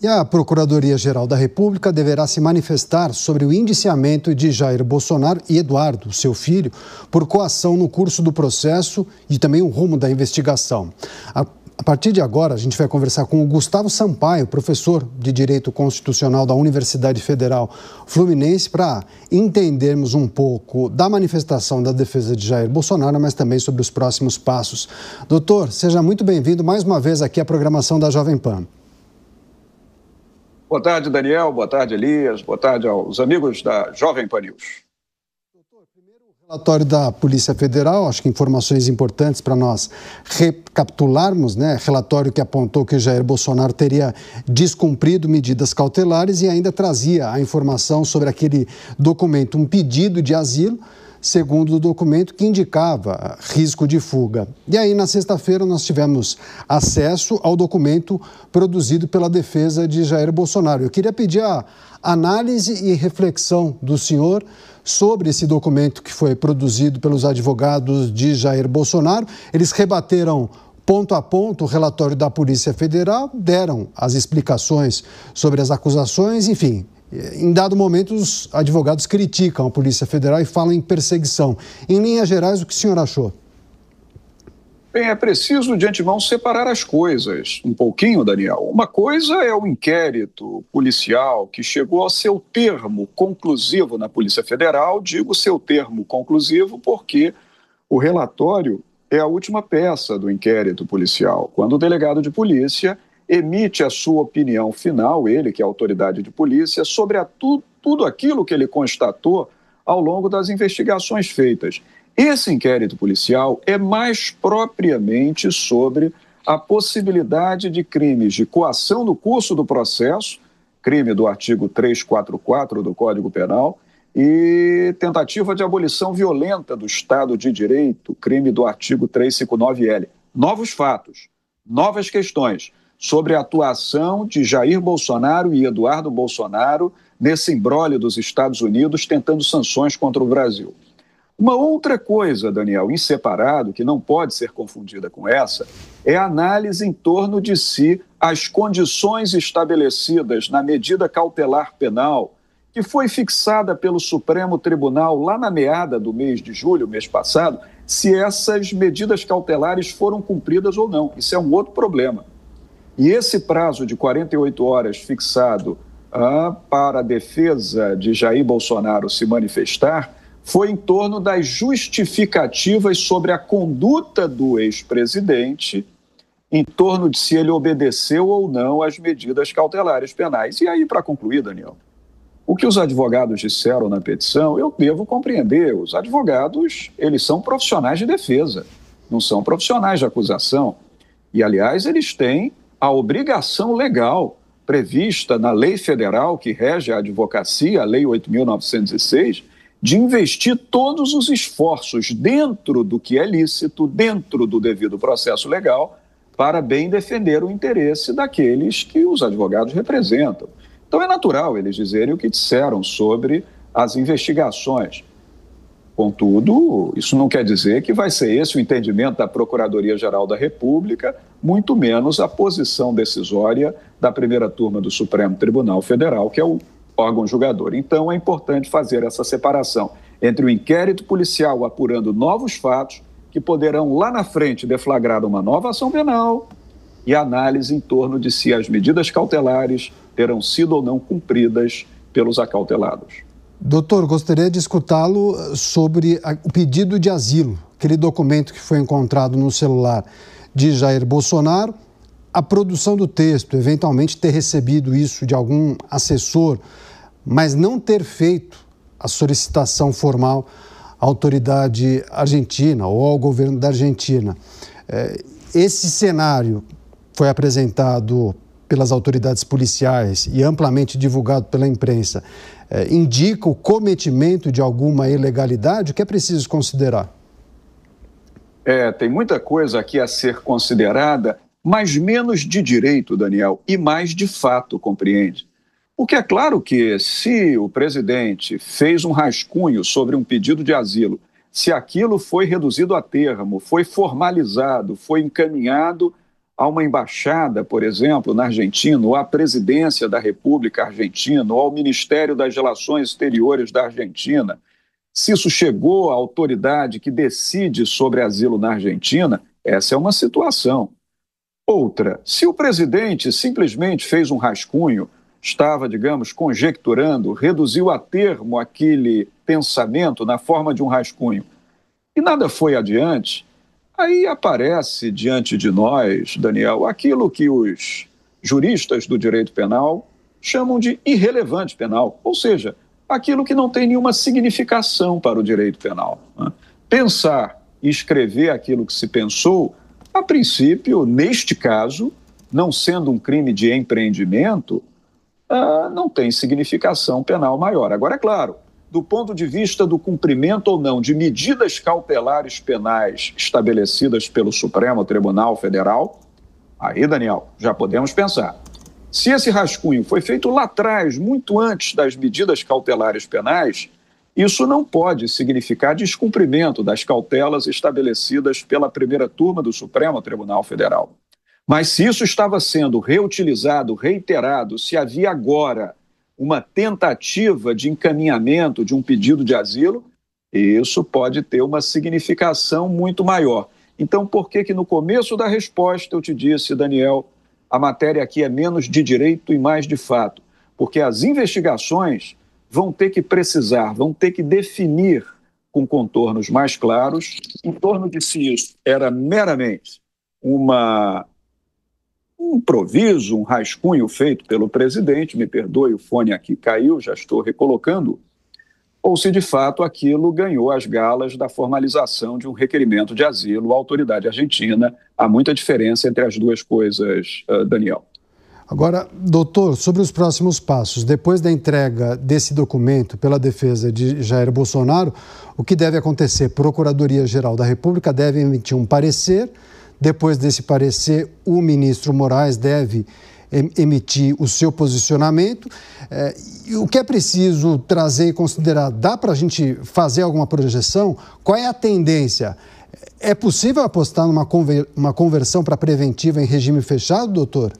E a Procuradoria-Geral da República deverá se manifestar sobre o indiciamento de Jair Bolsonaro e Eduardo, seu filho, por coação no curso do processo e também o rumo da investigação. A partir de agora, a gente vai conversar com o Gustavo Sampaio, professor de Direito Constitucional da Universidade Federal Fluminense, para entendermos um pouco da manifestação da defesa de Jair Bolsonaro, mas também sobre os próximos passos. Doutor, seja muito bem-vindo mais uma vez aqui à programação da Jovem Pan. Boa tarde, Daniel. Boa tarde, Elias. Boa tarde aos amigos da Jovem Pan News. Relatório da Polícia Federal, acho que informações importantes para nós recapitularmos, né? Relatório que apontou que Jair Bolsonaro teria descumprido medidas cautelares e ainda trazia a informação sobre aquele documento, um pedido de asilo, segundo o documento que indicava risco de fuga. E aí, na sexta-feira, nós tivemos acesso ao documento produzido pela defesa de Jair Bolsonaro. Eu queria pedir a análise e reflexão do senhor sobre esse documento que foi produzido pelos advogados de Jair Bolsonaro. Eles rebateram ponto a ponto o relatório da Polícia Federal, deram as explicações sobre as acusações, enfim. Em dado momento, os advogados criticam a Polícia Federal e falam em perseguição. Em linhas gerais, o que o senhor achou? Bem, é preciso de antemão separar as coisas um pouquinho, Daniel. Uma coisa é o inquérito policial que chegou ao seu termo conclusivo na Polícia Federal. Digo seu termo conclusivo porque o relatório é a última peça do inquérito policial. Quando o delegado de polícia emite a sua opinião final, ele que é a autoridade de polícia, sobre tudo aquilo que ele constatou ao longo das investigações feitas. Esse inquérito policial é mais propriamente sobre a possibilidade de crimes de coação no curso do processo, crime do artigo 344 do Código Penal, e tentativa de abolição violenta do Estado de Direito, crime do artigo 359-L. Novos fatos, novas questões sobre a atuação de Jair Bolsonaro e Eduardo Bolsonaro nesse imbróglio dos Estados Unidos tentando sanções contra o Brasil. Uma outra coisa, Daniel, em separado, que não pode ser confundida com essa, é a análise em torno de se as condições estabelecidas na medida cautelar penal, que foi fixada pelo Supremo Tribunal lá na meada do mês de julho, mês passado, se essas medidas cautelares foram cumpridas ou não. Isso é um outro problema. E esse prazo de 48 horas fixado para a defesa de Jair Bolsonaro se manifestar foi em torno das justificativas sobre a conduta do ex-presidente, em torno de se ele obedeceu ou não às medidas cautelares penais. E aí, para concluir, Daniel, o que os advogados disseram na petição, eu devo compreender. Os advogados, eles são profissionais de defesa, não são profissionais de acusação. E, aliás, eles têm a obrigação legal prevista na lei federal que rege a advocacia, a Lei 8.906, de investir todos os esforços dentro do que é lícito, dentro do devido processo legal, para bem defender o interesse daqueles que os advogados representam. Então é natural eles dizerem o que disseram sobre as investigações. Contudo, isso não quer dizer que vai ser esse o entendimento da Procuradoria-Geral da República, muito menos a posição decisória da primeira turma do Supremo Tribunal Federal, que é o órgão julgador. Então, é importante fazer essa separação entre o inquérito policial apurando novos fatos que poderão lá na frente deflagrar uma nova ação penal e a análise em torno de se as medidas cautelares terão sido ou não cumpridas pelos acautelados. Doutor, gostaria de escutá-lo sobre o pedido de asilo, aquele documento que foi encontrado no celular de Jair Bolsonaro, a produção do texto, eventualmente ter recebido isso de algum assessor, mas não ter feito a solicitação formal à autoridade argentina ou ao governo da Argentina. Esse cenário foi apresentado pelas autoridades policiais e amplamente divulgado pela imprensa, indica o cometimento de alguma ilegalidade? O que é preciso considerar? Tem muita coisa aqui a ser considerada, mas menos de direito, Daniel, e mais de fato, compreende? Porque é claro que se o presidente fez um rascunho sobre um pedido de asilo, se aquilo foi reduzido a termo, foi formalizado, foi encaminhado a uma embaixada, por exemplo, na Argentina, ou à presidência da República Argentina, ou ao Ministério das Relações Exteriores da Argentina, se isso chegou à autoridade que decide sobre asilo na Argentina, essa é uma situação. Outra, se o presidente simplesmente fez um rascunho, estava, digamos, conjecturando, reduziu a termo aquele pensamento na forma de um rascunho, e nada foi adiante, aí aparece diante de nós, Daniel, aquilo que os juristas do direito penal chamam de irrelevante penal, ou seja, aquilo que não tem nenhuma significação para o direito penal, né? Pensar e escrever aquilo que se pensou, a princípio, neste caso, não sendo um crime de empreendimento, não tem significação penal maior. Agora, é claro, do ponto de vista do cumprimento ou não de medidas cautelares penais estabelecidas pelo Supremo Tribunal Federal, aí, Daniel, já podemos pensar. Se esse rascunho foi feito lá atrás, muito antes das medidas cautelares penais, isso não pode significar descumprimento das cautelas estabelecidas pela primeira turma do Supremo Tribunal Federal. Mas se isso estava sendo reutilizado, reiterado, se havia agora uma tentativa de encaminhamento de um pedido de asilo, isso pode ter uma significação muito maior. Então, por que no começo da resposta eu te disse, Daniel, a matéria aqui é menos de direito e mais de fato? Porque as investigações vão ter que precisar, vão ter que definir com contornos mais claros em torno de se isso era meramente um improviso, um rascunho feito pelo presidente, me perdoe, o fone aqui caiu, já estou recolocando, ou se de fato aquilo ganhou as galas da formalização de um requerimento de asilo à autoridade argentina. Há muita diferença entre as duas coisas, Daniel. Agora, doutor, sobre os próximos passos, depois da entrega desse documento pela defesa de Jair Bolsonaro, o que deve acontecer? Procuradoria-Geral da República deve emitir um parecer. Depois desse parecer, o ministro Moraes deve emitir o seu posicionamento. O que é preciso trazer e considerar? Dá para a gente fazer alguma projeção? Qual é a tendência? É possível apostar numa conversão para preventiva em regime fechado, doutor?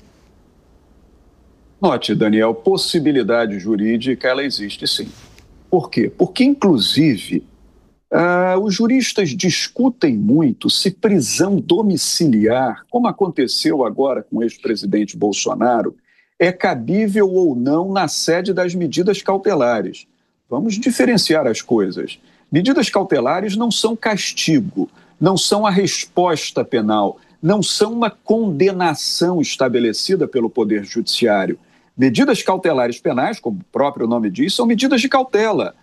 Note, Daniel, possibilidade jurídica, ela existe sim. Por quê? Porque, inclusive, os juristas discutem muito se prisão domiciliar, como aconteceu agora com o ex-presidente Bolsonaro, é cabível ou não na sede das medidas cautelares. Vamos diferenciar as coisas. Medidas cautelares não são castigo, não são a resposta penal, não são uma condenação estabelecida pelo Poder Judiciário. Medidas cautelares penais, como o próprio nome diz, são medidas de cautela,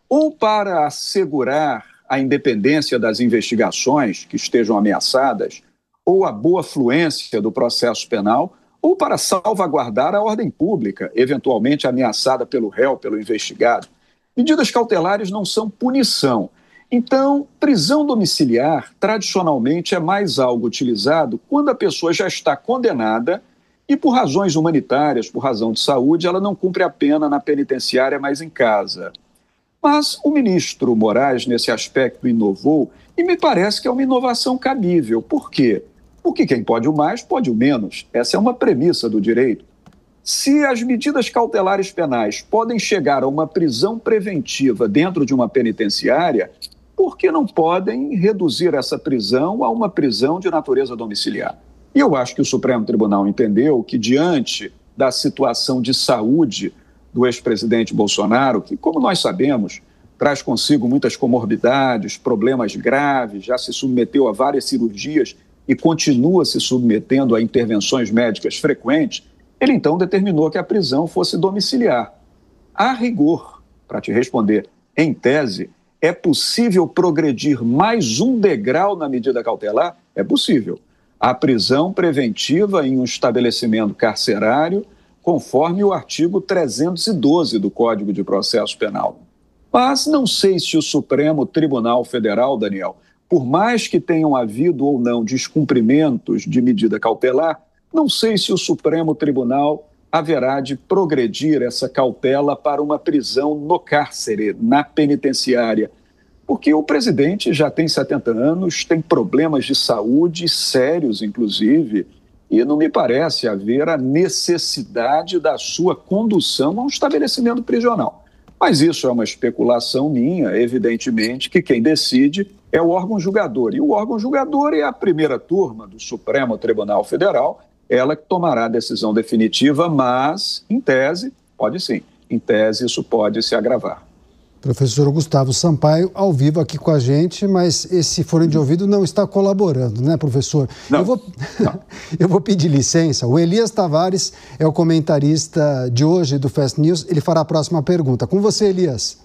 ou para assegurar a independência das investigações que estejam ameaçadas, ou a boa fluência do processo penal, ou para salvaguardar a ordem pública, eventualmente ameaçada pelo réu, pelo investigado. Medidas cautelares não são punição. Então, prisão domiciliar, tradicionalmente, é mais algo utilizado quando a pessoa já está condenada e, por razões humanitárias, por razão de saúde, ela não cumpre a pena na penitenciária, mas em casa. Mas o ministro Moraes, nesse aspecto, inovou e me parece que é uma inovação cabível. Por quê? Porque quem pode o mais, pode o menos. Essa é uma premissa do direito. Se as medidas cautelares penais podem chegar a uma prisão preventiva dentro de uma penitenciária, por que não podem reduzir essa prisão a uma prisão de natureza domiciliar? E eu acho que o Supremo Tribunal entendeu que, diante da situação de saúde do ex-presidente Bolsonaro, que, como nós sabemos, traz consigo muitas comorbidades, problemas graves, já se submeteu a várias cirurgias e continua se submetendo a intervenções médicas frequentes, ele então determinou que a prisão fosse domiciliar. A rigor, para te responder, em tese, é possível progredir mais um degrau na medida cautelar? É possível. A prisão preventiva em um estabelecimento carcerário, conforme o artigo 312 do Código de Processo Penal. Mas não sei se o Supremo Tribunal Federal, Daniel, por mais que tenham havido ou não descumprimentos de medida cautelar, não sei se o Supremo Tribunal haverá de progredir essa cautela para uma prisão no cárcere, na penitenciária. Porque o presidente já tem 70 anos, tem problemas de saúde sérios, inclusive, e não me parece haver a necessidade da sua condução a um estabelecimento prisional. Mas isso é uma especulação minha, evidentemente que quem decide é o órgão julgador. E o órgão julgador é a primeira turma do Supremo Tribunal Federal, ela que tomará a decisão definitiva, mas, em tese, pode sim, em tese isso pode se agravar. Professor Gustavo Sampaio, ao vivo aqui com a gente, mas esse fone de ouvido não está colaborando, né, professor? Não. Eu vou pedir licença. O Elias Tavares é o comentarista de hoje do Fast News. Ele fará a próxima pergunta. Com você, Elias.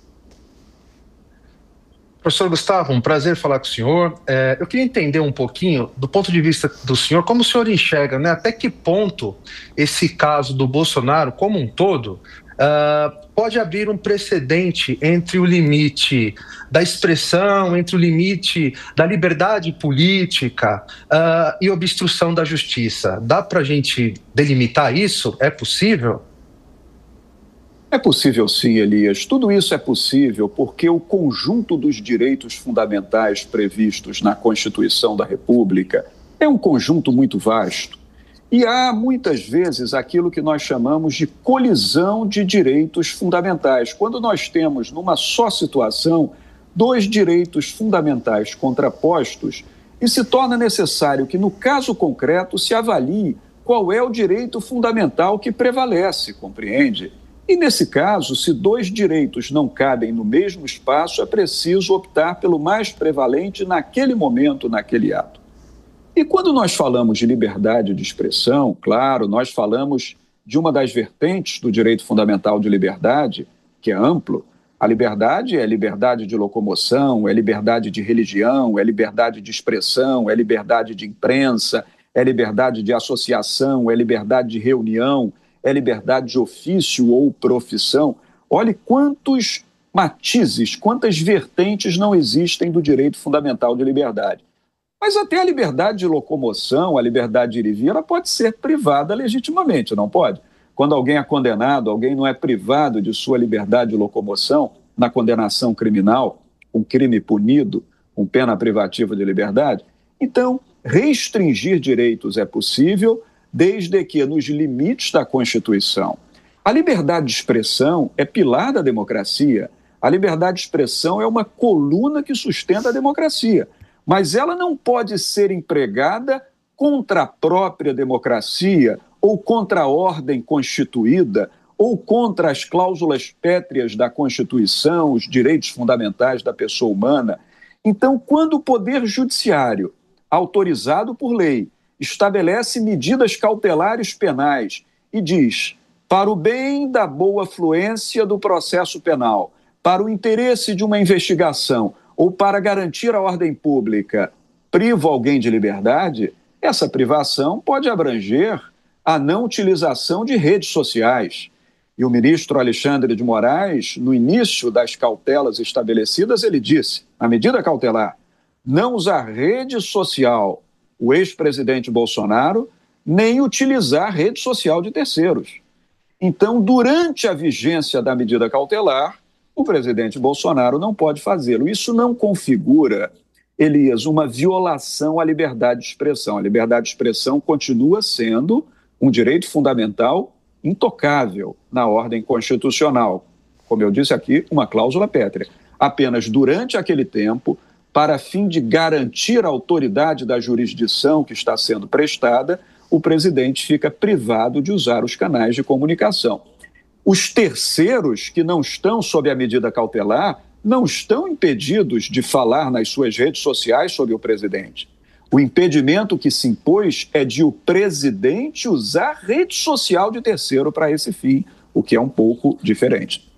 Professor Gustavo, um prazer falar com o senhor. Eu queria entender um pouquinho, do ponto de vista do senhor, como o senhor enxerga, né, até que ponto esse caso do Bolsonaro, como um todo, pode abrir um precedente entre o limite da expressão, entre o limite da liberdade política e obstrução da justiça. Dá para a gente delimitar isso? É possível? É possível sim, Elias. Tudo isso é possível porque o conjunto dos direitos fundamentais previstos na Constituição da República é um conjunto muito vasto. E há, muitas vezes, aquilo que nós chamamos de colisão de direitos fundamentais. Quando nós temos, numa só situação, dois direitos fundamentais contrapostos, e se torna necessário que, no caso concreto, se avalie qual é o direito fundamental que prevalece, compreende? E, nesse caso, se dois direitos não cabem no mesmo espaço, é preciso optar pelo mais prevalente naquele momento, naquele ato. E quando nós falamos de liberdade de expressão, claro, nós falamos de uma das vertentes do direito fundamental de liberdade, que é amplo. A liberdade é liberdade de locomoção, é liberdade de religião, é liberdade de expressão, é liberdade de imprensa, é liberdade de associação, é liberdade de reunião, é liberdade de ofício ou profissão. Olhe quantos matizes, quantas vertentes não existem do direito fundamental de liberdade. Mas até a liberdade de locomoção, a liberdade de ir e vir, ela pode ser privada legitimamente, não pode? Quando alguém é condenado, alguém não é privado de sua liberdade de locomoção na condenação criminal, um crime punido, com pena privativa de liberdade. Então, restringir direitos é possível, desde que nos limites da Constituição. A liberdade de expressão é pilar da democracia. A liberdade de expressão é uma coluna que sustenta a democracia. Mas ela não pode ser empregada contra a própria democracia ou contra a ordem constituída ou contra as cláusulas pétreas da Constituição, os direitos fundamentais da pessoa humana. Então, quando o Poder Judiciário, autorizado por lei, estabelece medidas cautelares penais e diz, para o bem da boa fluência do processo penal, para o interesse de uma investigação, ou para garantir a ordem pública, priva alguém de liberdade, essa privação pode abranger a não utilização de redes sociais. E o ministro Alexandre de Moraes, no início das cautelas estabelecidas, ele disse, na medida cautelar, não usar rede social, o ex-presidente Bolsonaro, nem utilizar rede social de terceiros. Então, durante a vigência da medida cautelar, o presidente Bolsonaro não pode fazê-lo. Isso não configura, Elias, uma violação à liberdade de expressão. A liberdade de expressão continua sendo um direito fundamental intocável na ordem constitucional. Como eu disse aqui, uma cláusula pétrea. Apenas durante aquele tempo, para fim de garantir a autoridade da jurisdição que está sendo prestada, o presidente fica privado de usar os canais de comunicação. Os terceiros que não estão sob a medida cautelar não estão impedidos de falar nas suas redes sociais sobre o presidente. O impedimento que se impôs é de o presidente usar rede social de terceiro para esse fim, o que é um pouco diferente.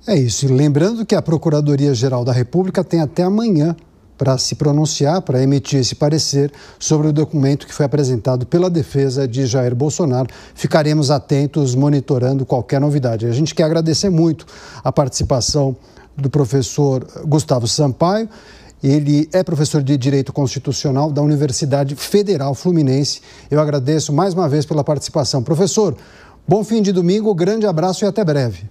É isso. E lembrando que a Procuradoria-Geral da República tem até amanhã para se pronunciar, para emitir esse parecer sobre o documento que foi apresentado pela defesa de Jair Bolsonaro. Ficaremos atentos, monitorando qualquer novidade. A gente quer agradecer muito a participação do professor Gustavo Sampaio. Ele é professor de Direito Constitucional da Universidade Federal Fluminense. Eu agradeço mais uma vez pela participação. Professor, bom fim de domingo, grande abraço e até breve.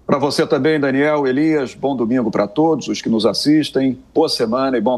Para você também, Daniel, Elias, bom domingo para todos os que nos assistem. Boa semana e bom trabalho.